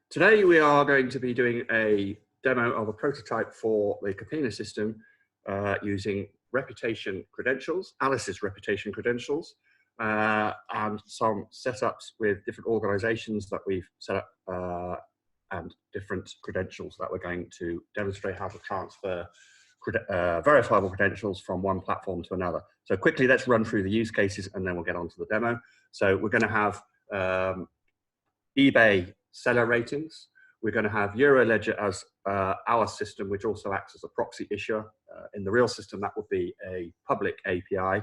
Today we are going to be doing a demo of a prototype for the Capena system using reputation credentials, Alice's reputation credentials, and some setups with different organizations that we've set up and different credentials that we're going to demonstrate how to transfer verifiable credentials from one platform to another. So quickly, let's run through the use cases and then we'll get on to the demo. So we're going to have eBay seller ratings. We're going to have Euroledger as our system, which also acts as a proxy issuer. In the real system, that would be a public API.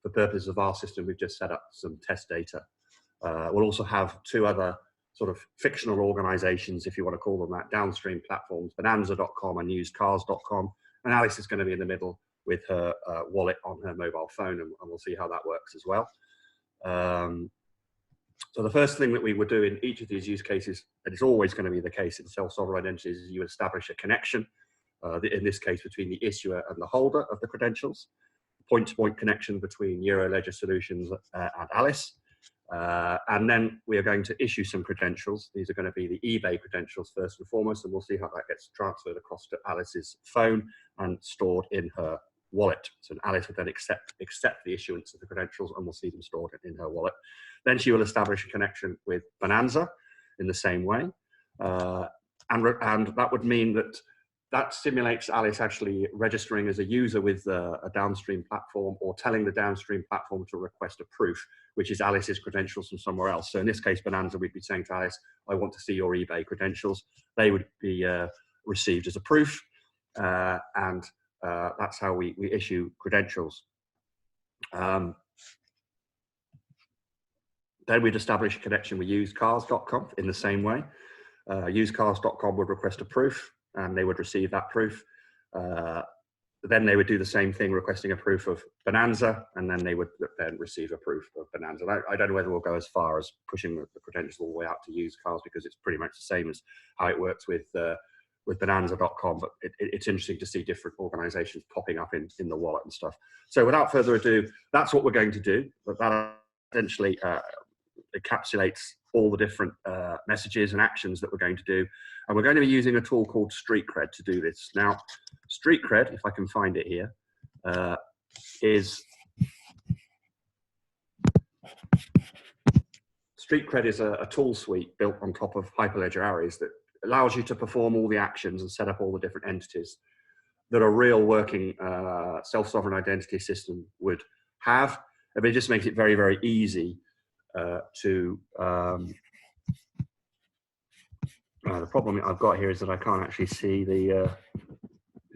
For purposes of our system, we've just set up some test data. We'll also have two other sort of fictional organizations, if you want to call them that, downstream platforms, bonanza.com and usedcars.com. And Alice is going to be in the middle with her wallet on her mobile phone, and we'll see how that works as well. So the first thing that we would do in each of these use cases, and it's always going to be the case in self-sovereign identities, is you establish a connection, in this case between the issuer and the holder of the credentials, point-to-point connection between Euroledger Solutions and Alice. And then we are going to issue some credentials. These are going to be the eBay credentials first and foremost, and we'll see how that gets transferred across to Alice's phone and stored in her wallet. So Alice will then accept the issuance of the credentials, and we'll see them stored in her wallet. Then she will establish a connection with Bonanza in the same way. And that would mean that simulates Alice actually registering as a user with a downstream platform, or telling the downstream platform to request a proof, which is Alice's credentials from somewhere else. So in this case, Bonanza, we'd be saying to Alice, I want to see your eBay credentials. They would be received as a proof, and that's how we issue credentials. Then we'd establish a connection with usedcars.com in the same way. Usedcars.com would request a proof, and they would receive that proof. Then they would do the same thing, requesting a proof of Bonanza, and then they would then receive a proof of Bonanza. I don't know whether we'll go as far as pushing the credentials all the way out to used cars, because it's pretty much the same as how it works with bonanza.com, but it's interesting to see different organizations popping up in the wallet and stuff. So without further ado, that's what we're going to do. But that essentially encapsulates all the different messages and actions that we're going to do. And we're going to be using a tool called StreetCred to do this. Now, StreetCred, if I can find it here, StreetCred is a tool suite built on top of Hyperledger Arrays that allows you to perform all the actions and set up all the different entities that a real working self-sovereign identity system would have. But it just makes it very, very easy the problem I've got here is that I can't actually see the,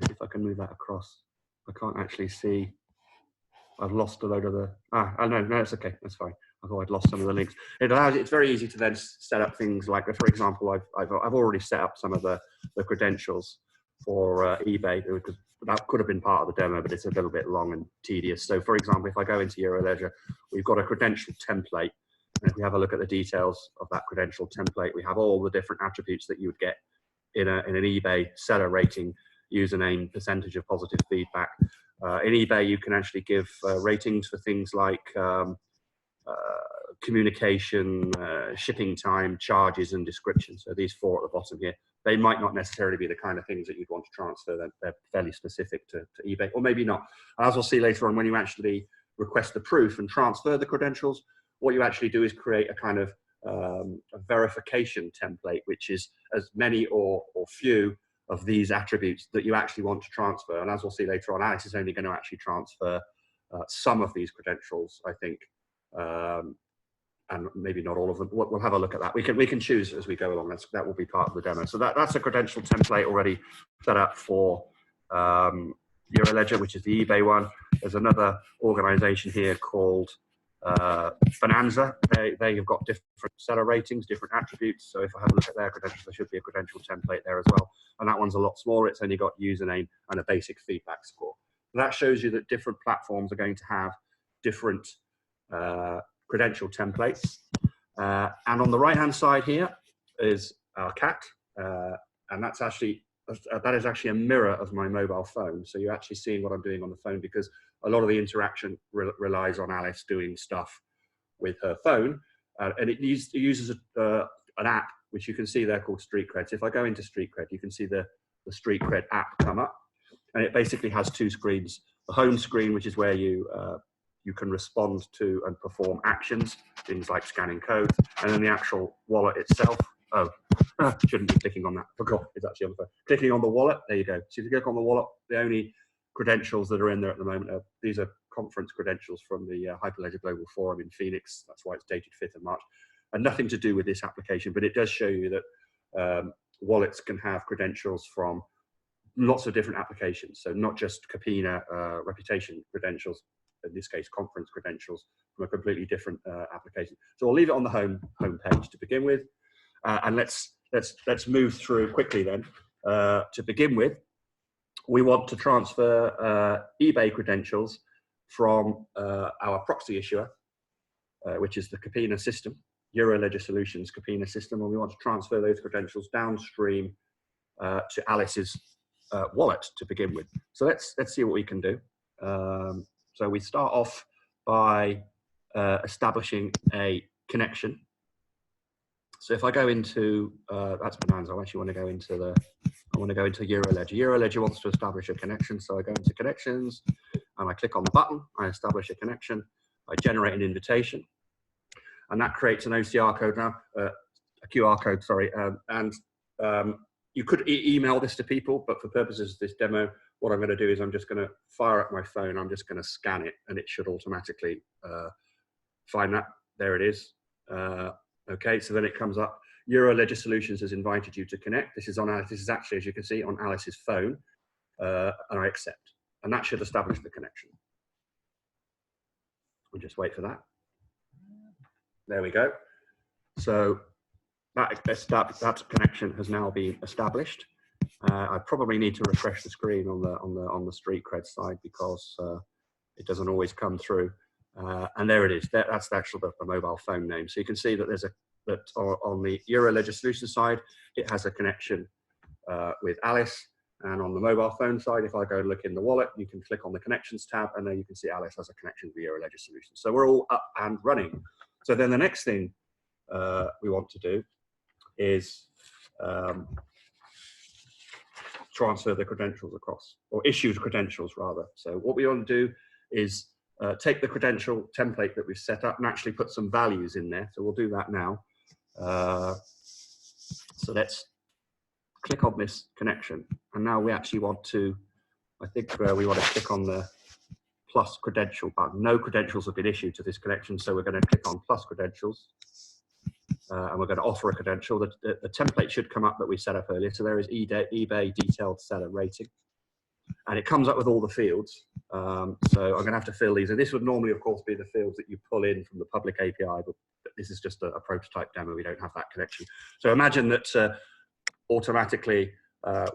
if I can move that across, I can't actually see, I've lost a load of the, no, it's okay, that's fine. I thought I'd lost some of the links. It's very easy to then set up things like, for example, I've already set up some of the credentials for eBay, because that could have been part of the demo, but it's a little bit long and tedious. So for example, if I go into Euroledger, we've got a credential template. And if we have a look at the details of that credential template, we have all the different attributes that you would get in an eBay seller rating, username, percentage of positive feedback. In eBay, you can actually give ratings for things like communication, shipping time, charges, and description. So these four at the bottom here, they might not necessarily be the kind of things that you'd want to transfer. They're fairly specific to eBay, or maybe not. As we'll see later on, when you actually request the proof and transfer the credentials, what you actually do is create a kind of a verification template, which is as many or few of these attributes that you actually want to transfer. And as we'll see later on, Alice is only going to actually transfer some of these credentials, I think, and maybe not all of them. We'll have a look at that. We can choose as we go along. That will be part of the demo. So that's a credential template already set up for Euroledger, which is the eBay one. There's another organization here called Bonanza. They have got different seller ratings, different attributes. So if I have a look at their credentials, there should be a credential template there as well. And that one's a lot smaller. It's only got username and a basic feedback score. That shows you that different platforms are going to have different credential templates. And on the right-hand side here is our cat, and that is actually a mirror of my mobile phone. So you're actually seeing what I'm doing on the phone, because a lot of the interaction relies on Alice doing stuff with her phone, and it uses an app which you can see there called StreetCred. So if I go into StreetCred, you can see the StreetCred app come up, and it basically has two screens. The home screen, which is where you can respond to and perform actions, things like scanning codes, and then the actual wallet itself. Oh, shouldn't be clicking on that. Forgot it's actually on the phone. Clicking on the wallet, there you go. So if you click on the wallet, the only credentials that are in there at the moment are, these are conference credentials from the Hyperledger Global Forum in Phoenix. That's why it's dated 5th of March. And nothing to do with this application, but it does show you that wallets can have credentials from lots of different applications. So not just Capena reputation credentials, in this case, conference credentials from a completely different application. So I'll leave it on the home page to begin with. And let's move through quickly then. To begin with, we want to transfer eBay credentials from our proxy issuer, which is the Capena system, Euroledger Solutions Capena system, and we want to transfer those credentials downstream to Alice's wallet to begin with. So let's see what we can do. So we start off by establishing a connection. So if I go into that's Bonanza, I actually want to go into Euroledger. Euroledger wants to establish a connection, so I go into connections and I click on the button. I establish a connection. I generate an invitation, and that creates an OCR code now, a QR code, sorry. You could email this to people, but for purposes of this demo, what I'm going to do is I'm just going to fire up my phone. I'm just going to scan it, and it should automatically find that. There it is. Okay, so then it comes up. Euroledger Solutions has invited you to connect. This is on Alice. This is actually, as you can see, on Alice's phone, and I accept, and that should establish the connection. We'll just wait for that. There we go. So that connection has now been established. I probably need to refresh the screen on the StreetCred side because it doesn't always come through. And there it is. That's actually the mobile phone name. So you can see that there's on the Euroledger Solutions side, it has a connection with Alice. And on the mobile phone side, if I go look in the wallet, you can click on the Connections tab, and then you can see Alice has a connection with the Euroledger Solutions. So we're all up and running. So then the next thing we want to do is transfer the credentials across, or issue the credentials rather. So what we want to do is take the credential template that we've set up and actually put some values in there. So we'll do that now. So let's click on this connection. And now we actually want to, I think we want to click on the plus credential button. No credentials have been issued to this connection, so we're going to click on plus credentials. And we're going to offer a credential. The template should come up that we set up earlier. So there is eBay detailed seller rating. And it comes up with all the fields. So I'm going to have to fill these. And this would normally, of course, be the fields that you pull in from the public API, but this is just a prototype demo. We don't have that connection. So imagine that automatically,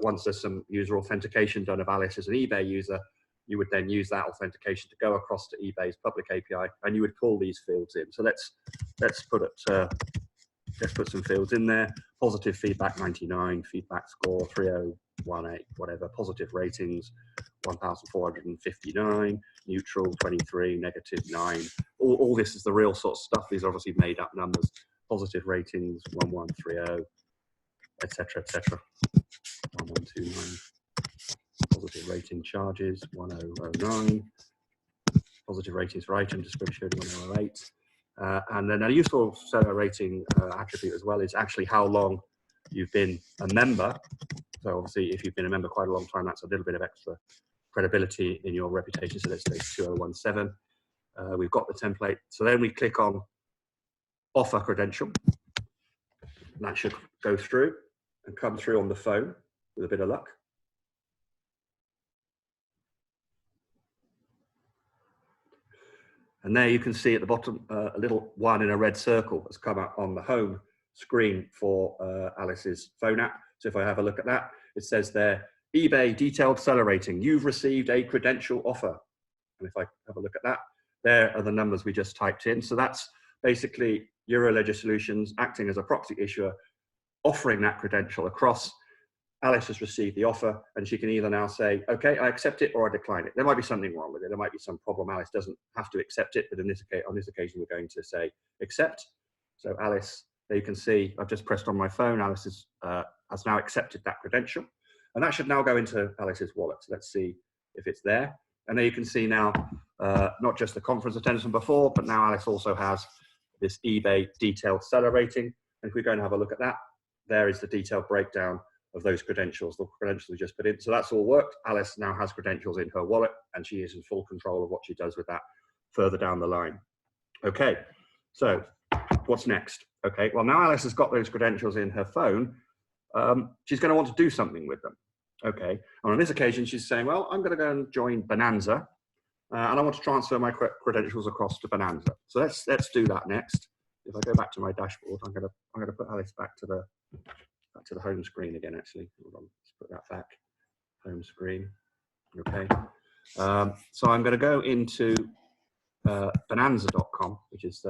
once there's some user authentication done of Alice as an eBay user, you would then use that authentication to go across to eBay's public API, and you would pull these fields in. So let's put some fields in there. Positive feedback 99, feedback score 3018, whatever. Positive ratings 1459, neutral 23, negative 9. All this is the real sort of stuff. These are obviously made up numbers. Positive ratings 1130, etc., etc. 1129. Positive rating charges 1009. Positive ratings for item description 1008. And then a useful seller rating attribute as well is actually how long you've been a member. So obviously, if you've been a member quite a long time, that's a little bit of extra credibility in your reputation. So let's say 2017. We've got the template. So then we click on offer credential. And that should go through and come through on the phone with a bit of luck. And there you can see at the bottom, a little one in a red circle has come up on the home screen for Alice's phone app. So if I have a look at that, it says there, eBay detailed seller rating, you've received a credential offer. And if I have a look at that, there are the numbers we just typed in. So that's basically Euroledger Solutions acting as a proxy issuer, offering that credential across. Alice has received the offer, and she can either now say, okay, I accept it, or I decline it. There might be something wrong with it. There might be some problem. Alice doesn't have to accept it, but on this occasion, we're going to say accept. So Alice There you can see I've just pressed on my phone. Alice has now accepted that credential. And that should now go into Alice's wallet. So let's see if it's there. And there you can see now, not just the conference attendance from before, but now Alice also has this eBay detailed seller rating. And if we go and have a look at that, there is the detailed breakdown of those credentials, the credentials we just put in. So that's all worked. Alice now has credentials in her wallet, and she is in full control of what she does with that further down the line. Okay, so what's next? Okay, well, now Alice has got those credentials in her phone. She's going to want to do something with them. Okay, and on this occasion, she's saying, well, I'm going to go and join Bonanza, and I want to transfer my credentials across to Bonanza. So let's do that next. If I go back to my dashboard, I'm going to put Alice back to the home screen again. Actually, hold on, let's put that back. Home screen. Okay, so I'm going to go into Bonanza.com, which is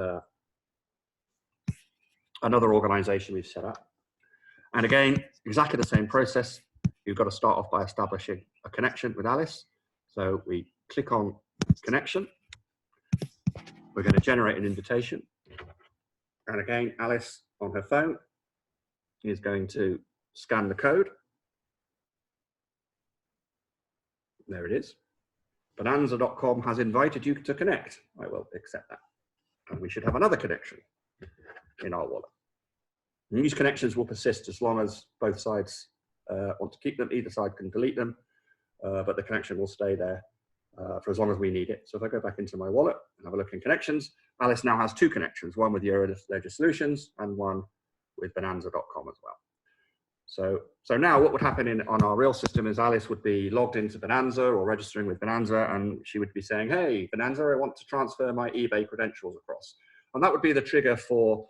another organization we've set up. And again, exactly the same process. You've got to start off by establishing a connection with Alice. So we click on connection. We're going to generate an invitation. And again, Alice on her phone is going to scan the code. There it is. Bonanza.com has invited you to connect. I will accept that. And we should have another connection in our wallet. And these connections will persist as long as both sides want to keep them. Either side can delete them, but the connection will stay there for as long as we need it. So if I go back into my wallet and have a look in connections, Alice now has two connections, one with Ledger Solutions and one with Bonanza.com as well. So now what would happen on our real system is Alice would be logged into Bonanza or registering with Bonanza, and she would be saying, hey, Bonanza, I want to transfer my eBay credentials across. And that would be the trigger for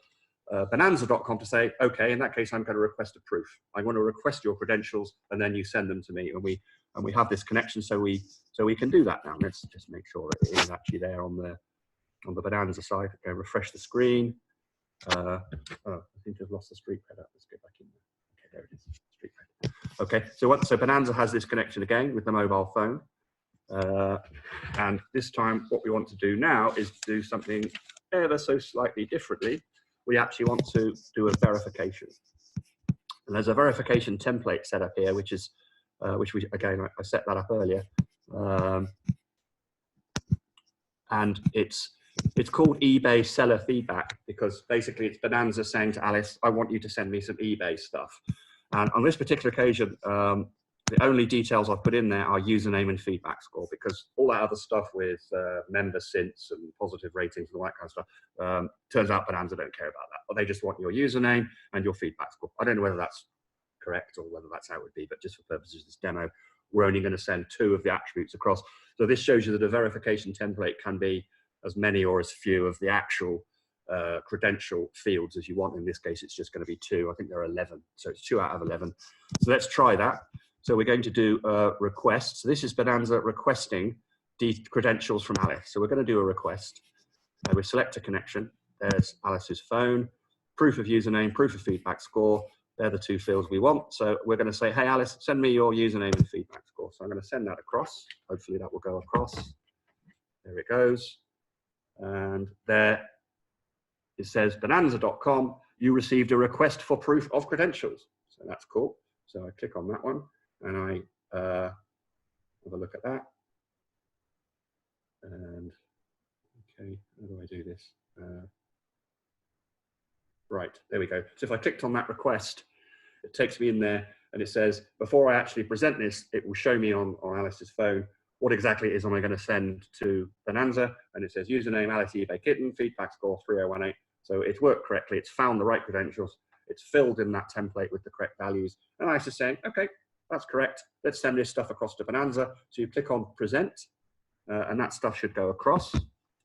Bonanza.com to say, okay, in that case, I'm going to request a proof. I want to request your credentials, and then you send them to me, and we have this connection, so we can do that now. Let's just make sure that it is actually there on the Bonanza side. Okay, refresh the screen. Oh, I think I've lost the StreetCred app. Let's go back in there. Okay, there it is. StreetCred. Okay, so Bonanza has this connection again with the mobile phone, and this time what we want to do now is do something ever so slightly differently. We actually want to do a verification. And there's a verification template set up here, which I set that up earlier. And it's called eBay seller feedback, because basically it's Bonanza saying to Alice, I want you to send me some eBay stuff. And on this particular occasion, the only details I've put in there are username and feedback score, because all that other stuff with member synths and positive ratings and all that kind of stuff, turns out Bonanza don't care about that. But they just want your username and your feedback score. I don't know whether that's correct or whether that's how it would be, but just for purposes of this demo, we're only going to send 2 of the attributes across. So this shows you that a verification template can be as many or as few of the actual credential fields as you want. In this case, it's just going to be 2. I think there are 11. So it's 2 out of 11. So let's try that. So we're going to do a request. So this is Bonanza requesting the credentials from Alice. So we're going to do a request. We select a connection. There's Alice's phone, proof of username, proof of feedback score. They're the 2 fields we want. So we're going to say, hey, Alice, send me your username and feedback score. So I'm going to send that across. Hopefully that will go across. There it goes. And there it says Bonanza.com, you received a request for proof of credentials. So that's cool. So I click on that one and I have a look at that. And okay, how do I do this? Right, there we go. So if I clicked on that request, it takes me in there and it says, before I actually present this, it will show me on Alice's phone what exactly it is am I going to send to Bonanza. And it says username, Alice eBay Kitten, feedback score 3018. So it's worked correctly. It's found the right credentials. It's filled in that template with the correct values. And Alice is saying, okay, that's correct. Let's send this stuff across to Bonanza. So you click on present and that stuff should go across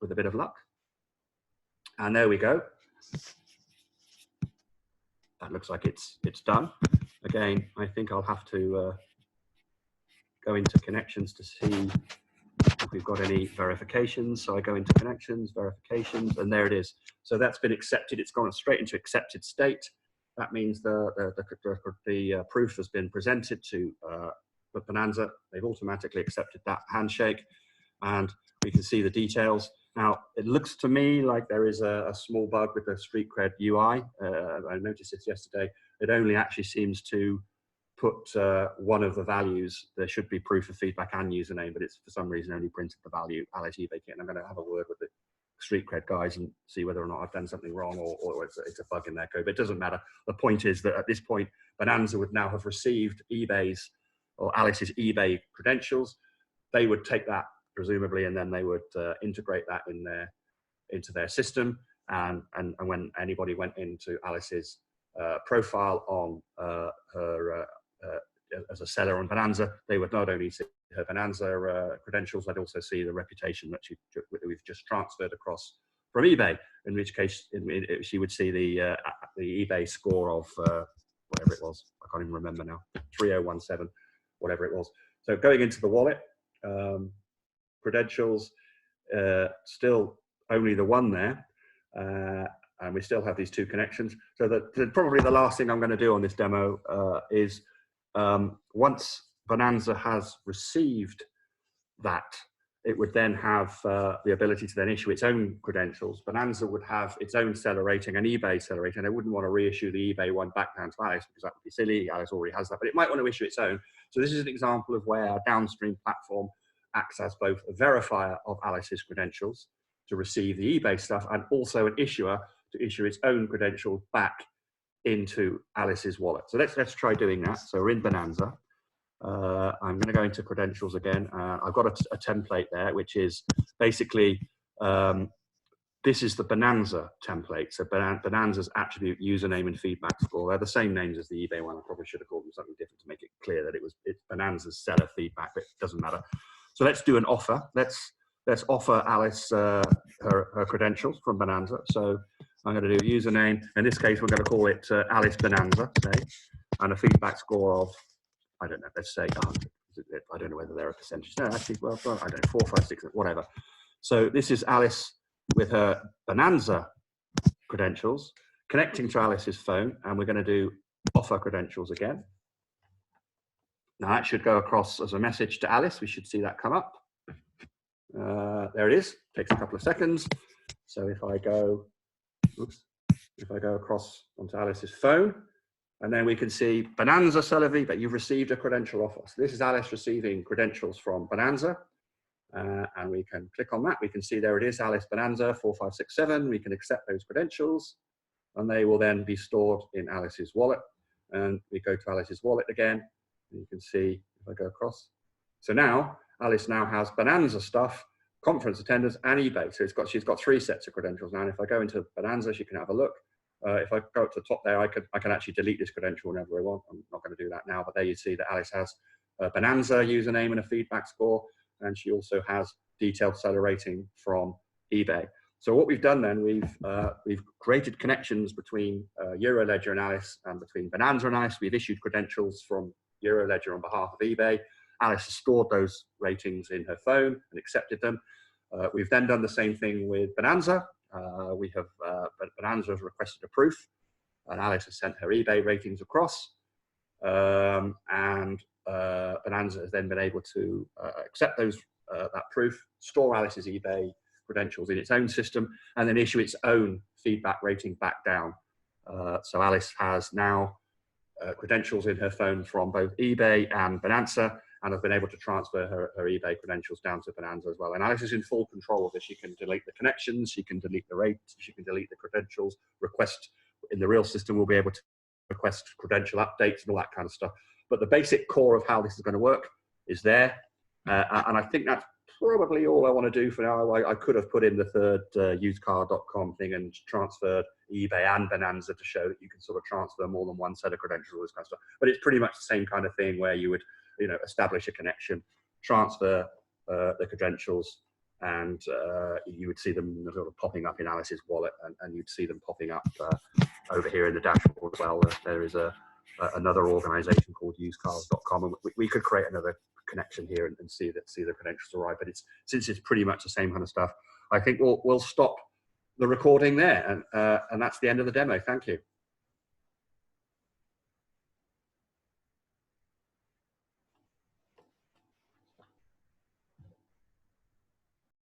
with a bit of luck. And there we go. That looks like it's done. Again, I think I'll have to go into connections to see if we've got any verifications. So I go into connections, verifications, and there it is. So that's been accepted. It's gone straight into accepted state. That means the proof has been presented to Bonanza. They've automatically accepted that handshake, and we can see the details. Now, it looks to me like there is a small bug with the StreetCred UI. I noticed this yesterday. It only actually seems to put one of the values. There should be proof of feedback and username, but it's for some reason only printed the value Alice eBay kit. And I'm going to have a word with the StreetCred guys and see whether or not I've done something wrong or it's a bug in their code. But it doesn't matter. The point is that at this point, Bonanza would now have received eBay's or Alice's eBay credentials. They would take that presumably, and then they would integrate that into their system. And when anybody went into Alice's profile on her as a seller on Bonanza, they would not only see her Bonanza credentials, they'd also see the reputation that we've just transferred across from eBay. In which case, she would see the eBay score of whatever it was. I can't even remember now. 3017, whatever it was. So going into the wallet. Credentials, still only the one there, and we still have these two connections. So probably the last thing I'm going to do on this demo is once Bonanza has received that, it would then have the ability to then issue its own credentials. Bonanza would have its own seller rating and eBay seller rating. They wouldn't want to reissue the eBay one back down to Alice because that would be silly. Alice already has that, but it might want to issue its own. So this is an example of where our downstream platform acts as both a verifier of Alice's credentials to receive the eBay stuff and also an issuer to issue its own credentials back into Alice's wallet. So let's try doing that. So we're in Bonanza. I'm going to go into credentials again. I've got a template there, which is basically, this is the Bonanza template. So Bonanza's attribute, username, and feedback score. They're the same names as the eBay one. I probably should have called them something different to make it clear that it's Bonanza's seller feedback, but it doesn't matter. So let's do an offer. Let's offer Alice her credentials from Bonanza. So I'm going to do username. In this case, we're going to call it Alice Bonanza, say, and a feedback score of, I don't know, let's say 100. I don't know whether they're a percentage. No, actually, well, I don't know, 4, 5, 6, whatever. So this is Alice with her Bonanza credentials, connecting to Alice's phone, and we're going to do offer credentials again. Now that should go across as a message to Alice. We should see that come up. There it is. Takes a couple of seconds. So if I go across onto Alice's phone, and then we can see Bonanza seller feedback. You've received a credential offer. So this is Alice receiving credentials from Bonanza. And we can click on that. We can see there it is, Alice Bonanza 4567. We can accept those credentials, and they will then be stored in Alice's wallet. And we go to Alice's wallet again. And you can see if I go across. So now Alice now has Bonanza stuff, conference attendance, and eBay. So she's got 3 sets of credentials now. And if I go into Bonanza, she can have a look. If I go up to the top there, I can actually delete this credential whenever I want. I'm not going to do that now, but there you see that Alice has a Bonanza username and a feedback score, and she also has detailed seller rating from eBay. So what we've done then, we've created connections between Euroledger and Alice, and between Bonanza and Alice. We've issued credentials from Euroledger on behalf of eBay. Alice has stored those ratings in her phone and accepted them. We've then done the same thing with Bonanza. Bonanza has requested a proof, and Alice has sent her eBay ratings across. Bonanza has then been able to accept that proof, store Alice's eBay credentials in its own system, and then issue its own feedback rating back down. So Alice has now credentials in her phone from both eBay and Bonanza, and has been able to transfer her eBay credentials down to Bonanza as well. And Alice is in full control of this. She can delete the connections, she can delete the rates, she can delete the credentials, request, in the real system, we'll be able to request credential updates and all that kind of stuff. But the basic core of how this is going to work is there. And I think that's probably all I want to do for now. I could have put in the third usedcar.com thing and transferred eBay and Bonanza to show that you can sort of transfer more than one set of credentials, all this kind of stuff. But it's pretty much the same kind of thing where you would, establish a connection, transfer the credentials, and you would see them sort of popping up in Alice's wallet, and you'd see them popping up over here in the dashboard as well. There is another organization called usedcars.com, and we could create another connection here and see the credentials arrive. But since it's pretty much the same kind of stuff, I think we'll stop the recording there, and that's the end of the demo. Thank you.